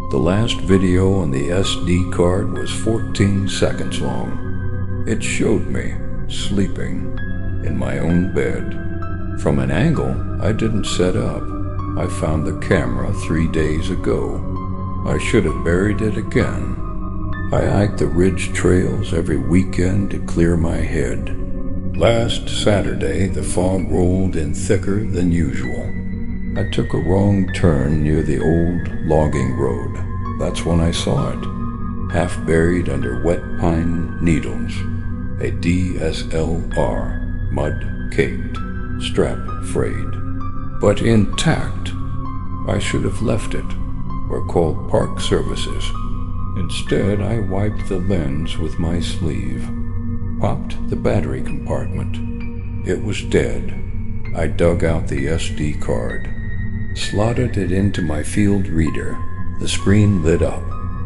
The last video on the SD card was 14 seconds long. It showed me sleeping in my own bed. From an angle I didn't set up. I found the camera 3 days ago. I should have buried it again. I hiked the ridge trails every weekend to clear my head. Last Saturday, the fog rolled in thicker than usual. I took a wrong turn near the old logging road. That's when I saw it, half buried under wet pine needles. A DSLR, mud-caked, strap-frayed, but intact. I should have left it, or called park services. Instead, I wiped the lens with my sleeve, popped the battery compartment. It was dead. I dug out the SD card, slotted it into my field reader. The screen lit up.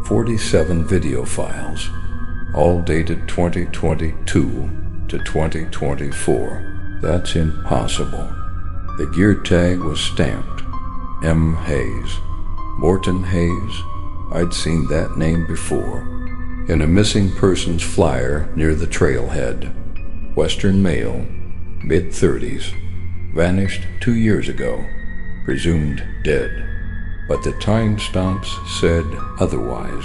47 video files, all dated 2022 to 2024. That's impossible. The gear tag was stamped M. Hayes. Morton Hayes. I'd seen that name before, in a missing persons flyer near the trailhead. Western male, mid-30s, vanished 2 years ago, presumed dead. But the timestamps said otherwise.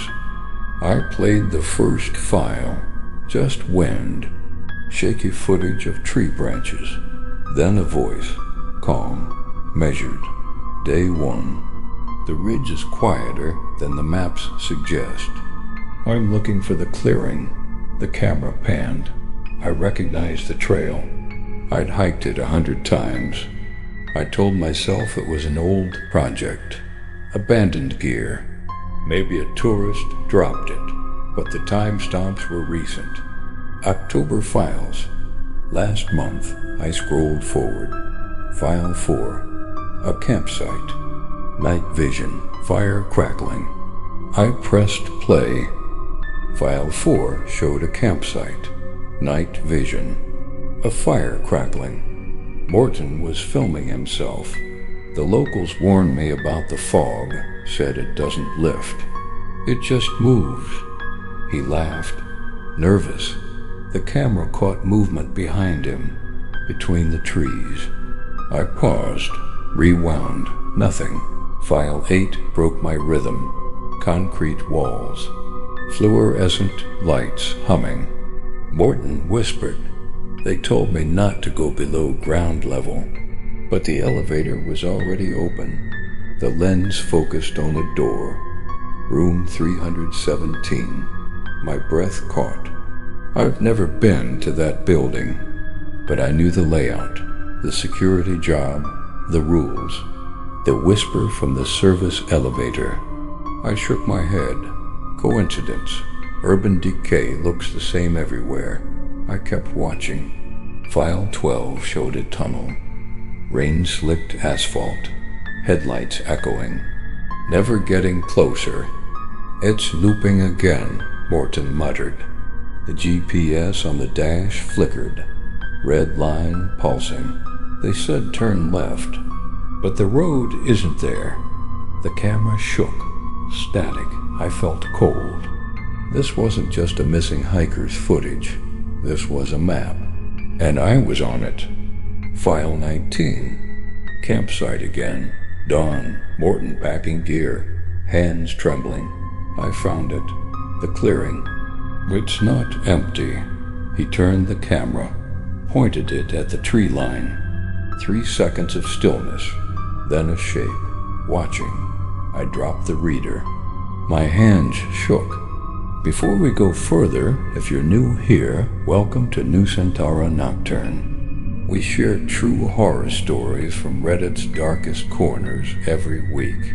I played the first file, just wind, shaky footage of tree branches, then a voice, calm, measured. Day 1. The ridge is quieter than the maps suggest. I'm looking for the clearing. The camera panned. I recognized the trail. I'd hiked it 100 times. I told myself it was an old project. Abandoned gear. Maybe a tourist dropped it, but the timestamps were recent. October files. Last month, I scrolled forward. File 4. A campsite. Night vision. Fire crackling. I pressed play. File 4 showed a campsite. Night vision. A fire crackling. Morton was filming himself. The locals warned me about the fog, said it doesn't lift. It just moves. He laughed, nervous. The camera caught movement behind him, between the trees. I paused, rewound, nothing. File 8 broke my rhythm. Concrete walls. Fluorescent lights humming. Morton whispered. They told me not to go below ground level. But the elevator was already open. The lens focused on a door. Room 317. My breath caught. I've never been to that building, but I knew the layout, the security job, the rules. The whisper from the service elevator. I shook my head. Coincidence. Urban decay looks the same everywhere. I kept watching. File 12 showed a tunnel. Rain-slicked asphalt, headlights echoing, never getting closer. It's looping again, Morton muttered. The GPS on the dash flickered, red line pulsing. They said turn left, but the road isn't there. The camera shook, static. I felt cold. This wasn't just a missing hiker's footage. This was a map, and I was on it. File 19. Campsite again. Dawn. Morton packing gear. Hands trembling. I found it. The clearing. It's not empty. He turned the camera, pointed it at the tree line. 3 seconds of stillness, then a shape. Watching. I dropped the reader. My hands shook. Before we go further, if you're new here, welcome to Nusantara Nocturne. We share true horror stories from Reddit's darkest corners every week.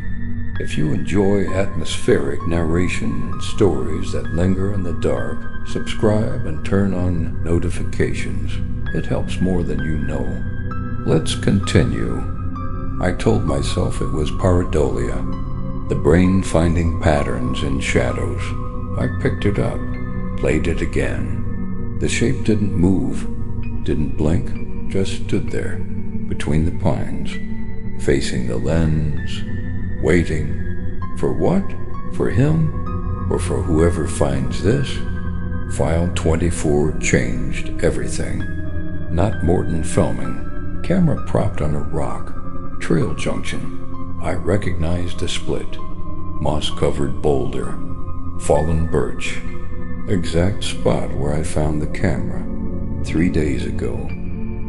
If you enjoy atmospheric narration and stories that linger in the dark, subscribe and turn on notifications. It helps more than you know. Let's continue. I told myself it was pareidolia, the brain finding patterns in shadows. I picked it up, played it again. The shape didn't move, didn't blink, just stood there, between the pines, facing the lens, waiting. For what? For him, or for whoever finds this, File 24 changed everything. Not Morton filming, camera propped on a rock, trail junction. I recognized the split. Moss-covered boulder, fallen birch. Exact spot where I found the camera 3 days ago.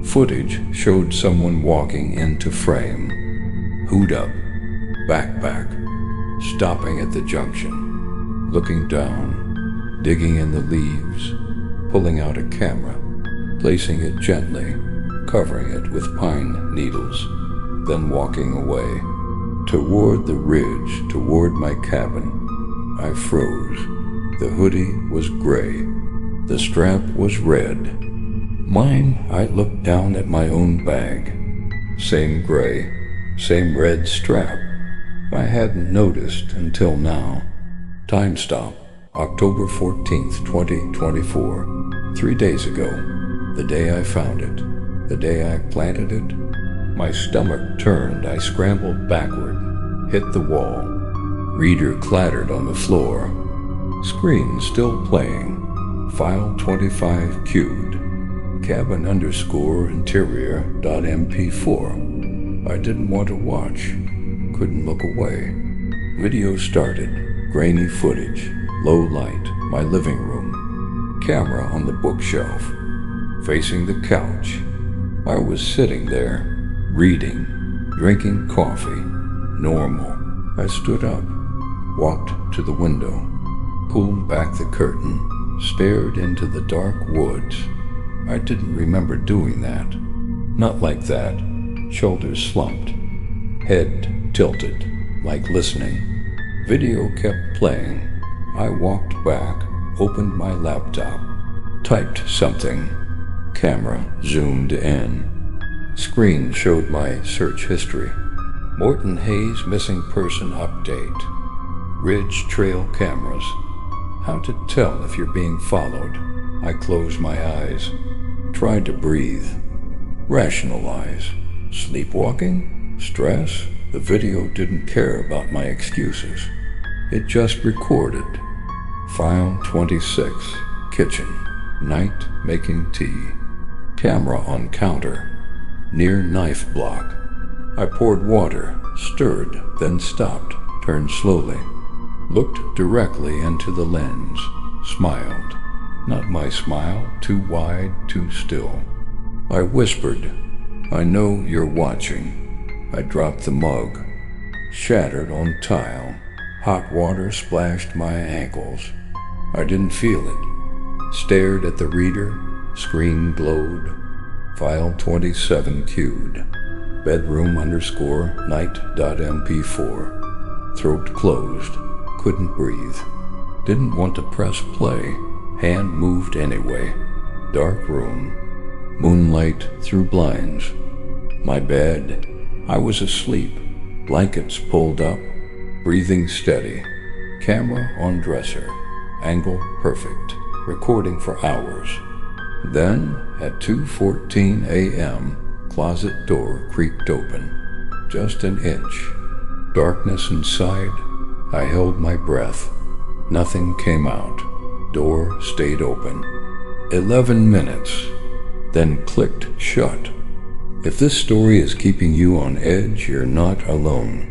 Footage showed someone walking into frame. Hood up, backpack, stopping at the junction, looking down, digging in the leaves, pulling out a camera, placing it gently, covering it with pine needles, then walking away. Toward the ridge, toward my cabin, I froze. The hoodie was gray. The strap was red. Mine, I looked down at my own bag. Same gray, same red strap. I hadn't noticed until now. Time stop, October 14th, 2024. 3 days ago, the day I found it, the day I planted it. My stomach turned, I scrambled backward, hit the wall. Reader clattered on the floor. Screen still playing. File 25 queued. cabin_interior.mp4. I didn't want to watch. Couldn't look away. Video started. Grainy footage. Low light. My living room. Camera on the bookshelf. Facing the couch. I was sitting there, reading, drinking coffee. Normal. I stood up, walked to the window, pulled back the curtain, stared into the dark woods. I didn't remember doing that. Not like that. Shoulders slumped. Head tilted, like listening. Video kept playing. I walked back, opened my laptop, typed something. Camera zoomed in. Screen showed my search history. Morton Hayes missing person update. Ridge trail cameras. How to tell if you're being followed. I closed my eyes. Tried to breathe. Rationalize. Sleepwalking? Stress? The video didn't care about my excuses. It just recorded. File 26. Kitchen. Night making tea. Camera on counter. Near knife block. I poured water, stirred, then stopped, turned slowly. Looked directly into the lens. Smiled. Not my smile, too wide, too still. I whispered, "I know you're watching." I dropped the mug. Shattered on tile. Hot water splashed my ankles. I didn't feel it. Stared at the reader. Screen glowed. File 27 queued. bedroom_night.mp4. Throat closed. Couldn't breathe. Didn't want to press play. Hand moved anyway. Dark room. Moonlight through blinds. My bed. I was asleep. Blankets pulled up. Breathing steady. Camera on dresser. Angle perfect. Recording for hours. Then, at 2:14 a.m., closet door creaked open. Just an inch. Darkness inside. I held my breath. Nothing came out. Door stayed open. 11 minutes. Then clicked shut. If this story is keeping you on edge, you're not alone.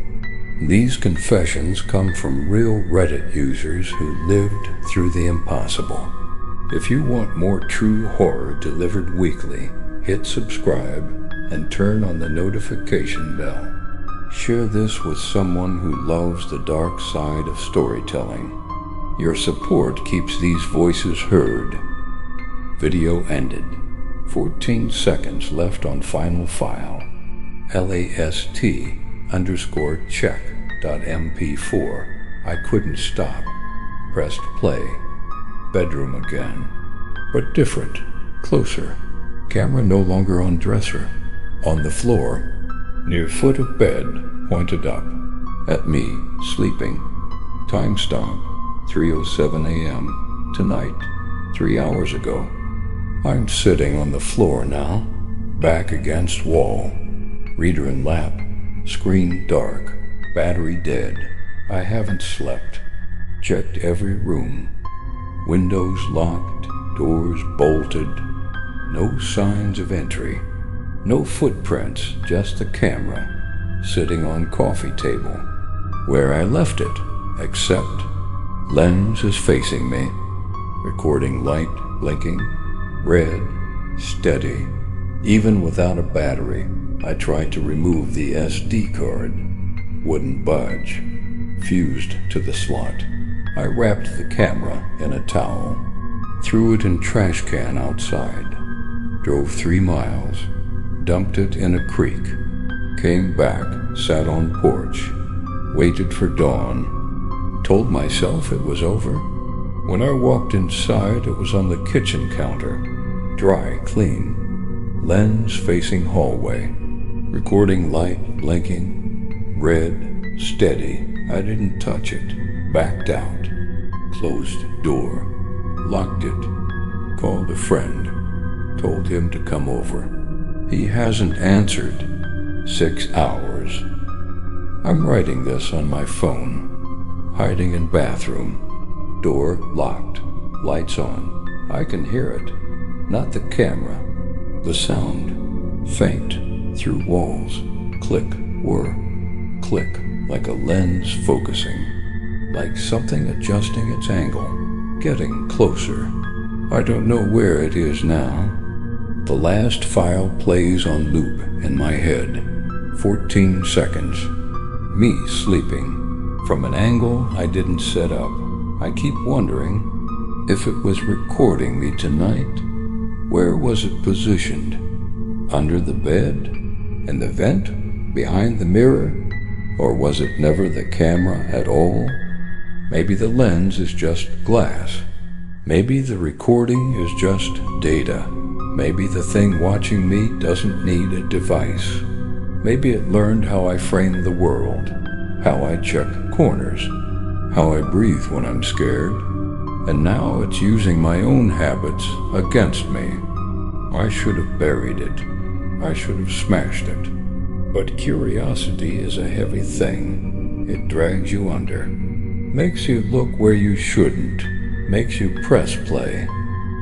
These confessions come from real Reddit users who lived through the impossible. If you want more true horror delivered weekly, hit subscribe and turn on the notification bell. Share this with someone who loves the dark side of storytelling. Your support keeps these voices heard. Video ended. 14 seconds left on final file. last_check.mp4. I couldn't stop. Pressed play. Bedroom again. But different. Closer. Camera no longer on dresser. On the floor. Near foot of bed. Pointed up. At me. Sleeping. Time stop. 3:07 a.m. Tonight. 3 hours ago. I'm sitting on the floor now. Back against wall. Reader in lap. Screen dark. Battery dead. I haven't slept. Checked every room. Windows locked, doors bolted. No signs of entry. No footprints, just the camera sitting on coffee table where I left it, except lens is facing me, recording light blinking, red, steady. Even without a battery, I tried to remove the SD card. Wouldn't budge. Fused to the slot. I wrapped the camera in a towel, threw it in trash can outside, drove 3 miles, dumped it in a creek, came back, sat on porch, waited for dawn, told myself it was over. When I walked inside, it was on the kitchen counter, dry, clean, lens facing hallway, recording light blinking, red, steady. I didn't touch it, backed out, closed door, locked it, called a friend, told him to come over. He hasn't answered. 6 hours. I'm writing this on my phone, hiding in bathroom, door locked, lights on. I can hear it, not the camera. The sound, faint, through walls, click, whir, click, like a lens focusing, like something adjusting its angle, getting closer. I don't know where it is now. The last file plays on loop in my head. 14 seconds. Me sleeping. From an angle I didn't set up. I keep wondering if it was recording me tonight. Where was it positioned? Under the bed? In the vent? Behind the mirror? Or was it never the camera at all? Maybe the lens is just glass. Maybe the recording is just data. Maybe the thing watching me doesn't need a device. Maybe it learned how I frame the world, how I check corners, how I breathe when I'm scared, and now it's using my own habits against me. I should have buried it. I should have smashed it. But curiosity is a heavy thing. It drags you under, makes you look where you shouldn't, makes you press play,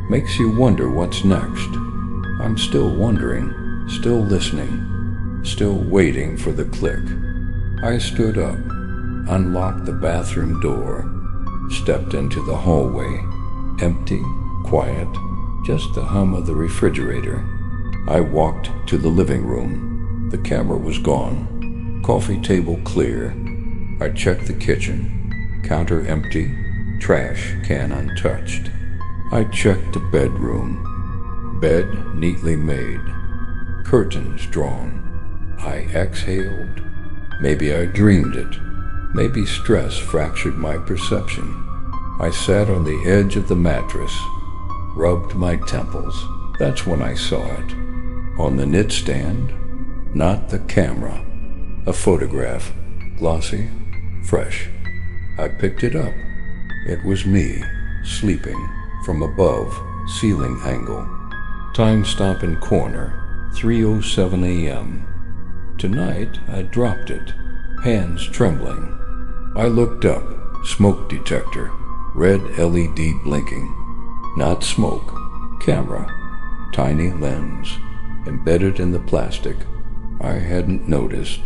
makes you wonder what's next. I'm still wondering, still listening, still waiting for the click. I stood up, unlocked the bathroom door, stepped into the hallway, empty, quiet, just the hum of the refrigerator. I walked to the living room. The camera was gone, coffee table clear. I checked the kitchen, counter empty, trash can untouched. I checked the bedroom. Bed neatly made, curtains drawn. I exhaled. Maybe I dreamed it. Maybe stress fractured my perception. I sat on the edge of the mattress, rubbed my temples. That's when I saw it. On the knit stand, not the camera. A photograph, glossy, fresh. I picked it up. It was me, sleeping, from above, ceiling angle. Time stop in corner, 3:07 a.m. Tonight, I dropped it, hands trembling. I looked up, smoke detector, red LED blinking. Not smoke, camera, tiny lens, embedded in the plastic. I hadn't noticed.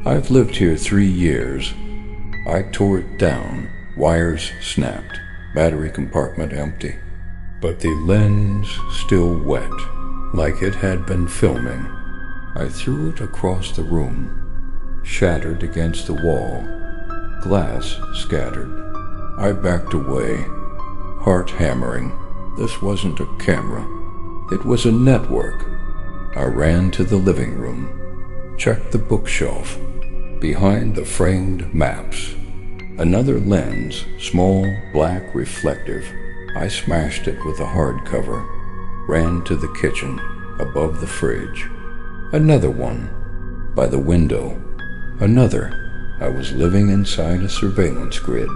I've lived here 3 years. I tore it down, wires snapped, battery compartment empty. But the lens still wet, like it had been filming. I threw it across the room, shattered against the wall, glass scattered. I backed away, heart hammering. This wasn't a camera. It was a network. I ran to the living room, checked the bookshelf, behind the framed maps. Another lens, small, black, reflective. I smashed it with a hardcover, ran to the kitchen, above the fridge. Another one, by the window. Another. I was living inside a surveillance grid.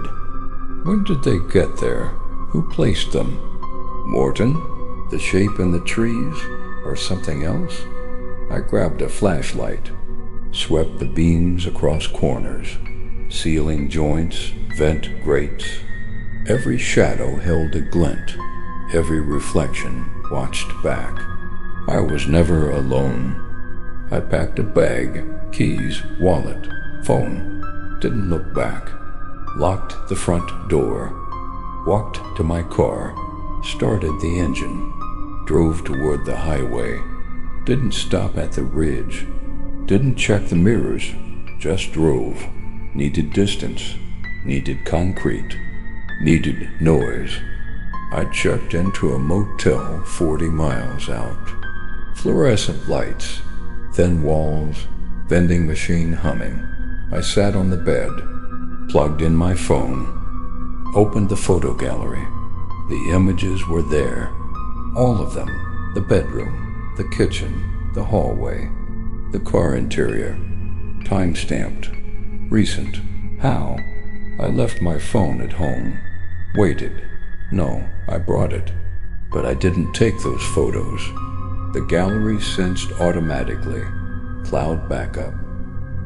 When did they get there? Who placed them? Morton? The shape in the trees? Or something else? I grabbed a flashlight, swept the beams across corners, ceiling joints, vent grates, Every shadow held a glint. Every reflection watched back. I was never alone. I packed a bag, keys, wallet, phone. Didn't look back. Locked the front door. Walked to my car. Started the engine. Drove toward the highway. Didn't stop at the ridge. Didn't check the mirrors. Just drove. Needed distance. Needed concrete. Needed noise. I checked into a motel 40 miles out. Fluorescent lights, thin walls, vending machine humming. I sat on the bed, plugged in my phone, opened the photo gallery. The images were there. All of them. The bedroom, the kitchen, the hallway, the car interior. Time-stamped. Recent. How? I left my phone at home. Waited. No, I brought it. But I didn't take those photos. The gallery sensed automatically. Cloud backup.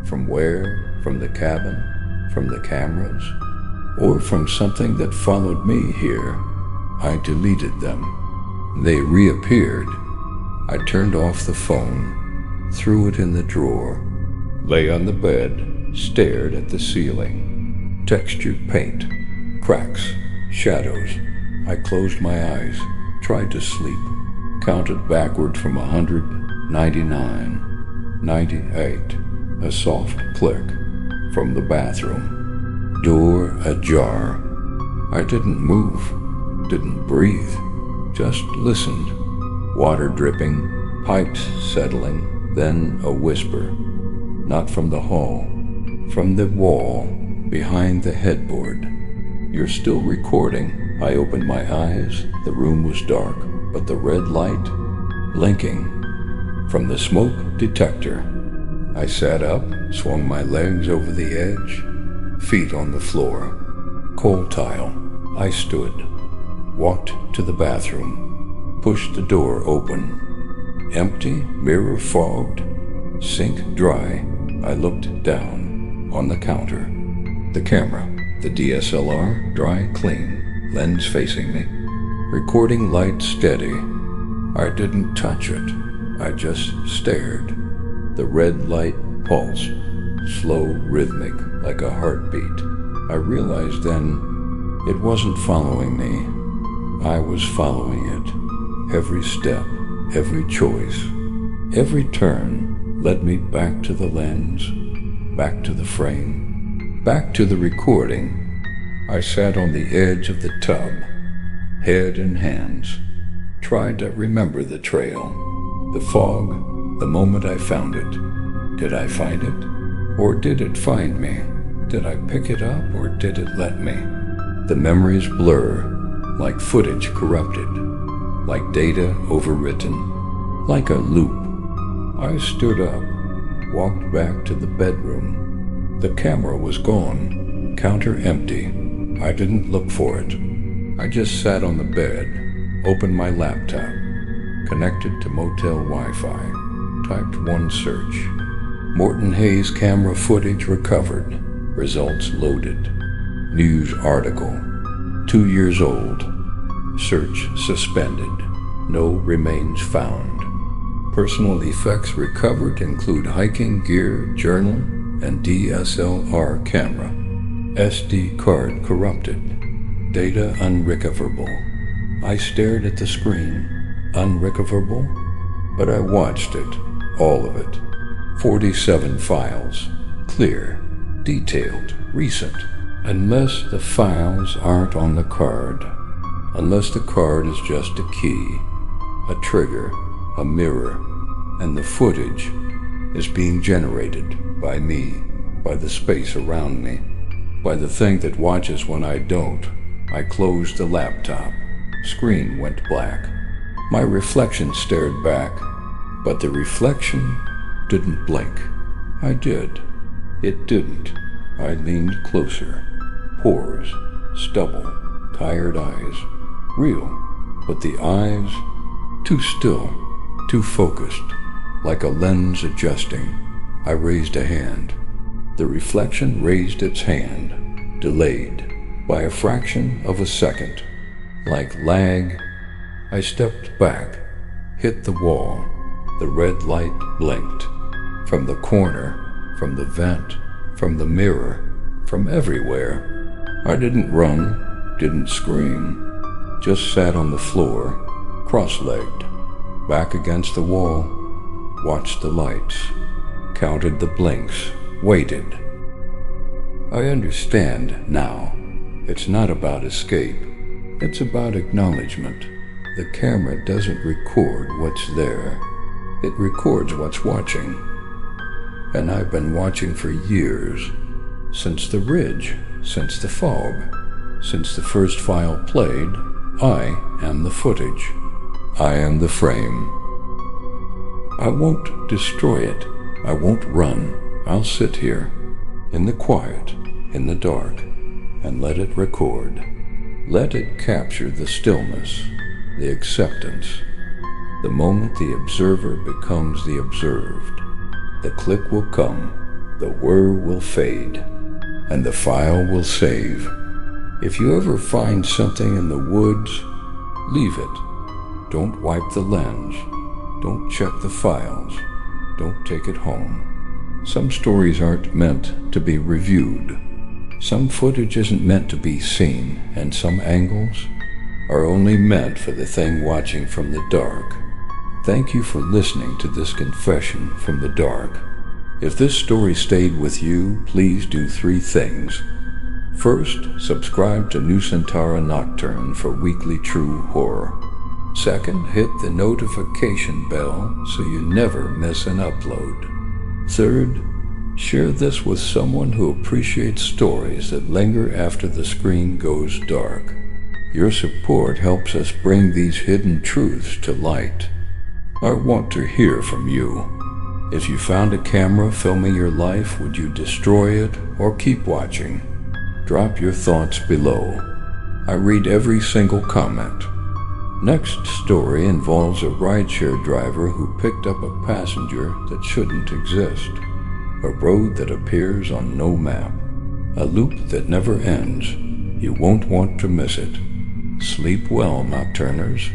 From where? From the cabin? From the cameras? Or from something that followed me here? I deleted them. They reappeared. I turned off the phone, threw it in the drawer, lay on the bed, stared at the ceiling. Textured paint, cracks, shadows. I closed my eyes, tried to sleep, counted backward from 100, 99, 98. A soft click from the bathroom. Door ajar. I didn't move, didn't breathe, just listened. Water dripping, pipes settling, then a whisper. Not from the hall, from the wall, behind the headboard. You're still recording. I opened my eyes. The room was dark, but the red light, blinking. From the smoke detector. I sat up, swung my legs over the edge, feet on the floor. Coal tile. I stood, walked to the bathroom, pushed the door open. Empty, mirror fogged, sink dry. I looked down, on the counter. The camera, the DSLR, dry clean, lens facing me. Recording light steady. I didn't touch it. I just stared. The red light pulsed, slow, rhythmic, like a heartbeat. I realized then it wasn't following me. I was following it. Every step, every choice, every turn led me back to the lens, back to the frame, back to the recording. I sat on the edge of the tub, head in hands, tried to remember the trail, the fog, the moment I found it. Did I find it? Or did it find me? Did I pick it up or did it let me? The memories blur, like footage corrupted, like data overwritten, like a loop. I stood up, walked back to the bedroom. The camera was gone, counter empty. I didn't look for it. I just sat on the bed, opened my laptop, connected to motel Wi-Fi. Typed one search. Morton Hayes camera footage recovered. Results loaded. News article. 2 years old. Search suspended. No remains found. Personal effects recovered include hiking gear, journal, and DSLR camera. SD card corrupted. Data unrecoverable. I stared at the screen. Unrecoverable? But I watched it. All of it. 47 files. Clear. Detailed. Recent. Unless the files aren't on the card. Unless the card is just a key, a trigger, a mirror, and the footage is being generated by me, by the space around me, by the thing that watches when I don't. I closed the laptop. Screen went black. My reflection stared back. But the reflection didn't blink. I did. It didn't. I leaned closer. Pores, stubble, tired eyes. Real, but the eyes too still, too focused, like a lens adjusting. I raised a hand. The reflection raised its hand, delayed, by a fraction of a second. Like lag, I stepped back, hit the wall. The red light blinked. From the corner, from the vent, from the mirror, from everywhere. I didn't run, didn't scream, just sat on the floor, cross-legged, back against the wall, watched the lights, counted the blinks, waited. I understand now. It's not about escape. It's about acknowledgement. The camera doesn't record what's there. It records what's watching. And I've been watching for years. Since the ridge, since the fog, since the first file played, I am the footage. I am the frame. I won't destroy it. I won't run. I'll sit here, in the quiet, in the dark, and let it record. Let it capture the stillness, the acceptance. The moment the observer becomes the observed, the click will come, the whir will fade, and the file will save. If you ever find something in the woods, leave it. Don't wipe the lens. Don't check the files. Don't take it home. Some stories aren't meant to be reviewed. Some footage isn't meant to be seen, and some angles are only meant for the thing watching from the dark. Thank you for listening to this confession from the dark. If this story stayed with you, please do 3 things. First, subscribe to Nusantara Nocturne for weekly true horror. Second, hit the notification bell so you never miss an upload. Third, share this with someone who appreciates stories that linger after the screen goes dark. Your support helps us bring these hidden truths to light. I want to hear from you. If you found a camera filming your life, would you destroy it or keep watching? Drop your thoughts below. I read every single comment. Next story involves a rideshare driver who picked up a passenger that shouldn't exist. A road that appears on no map. A loop that never ends. You won't want to miss it. Sleep well, Nocturners.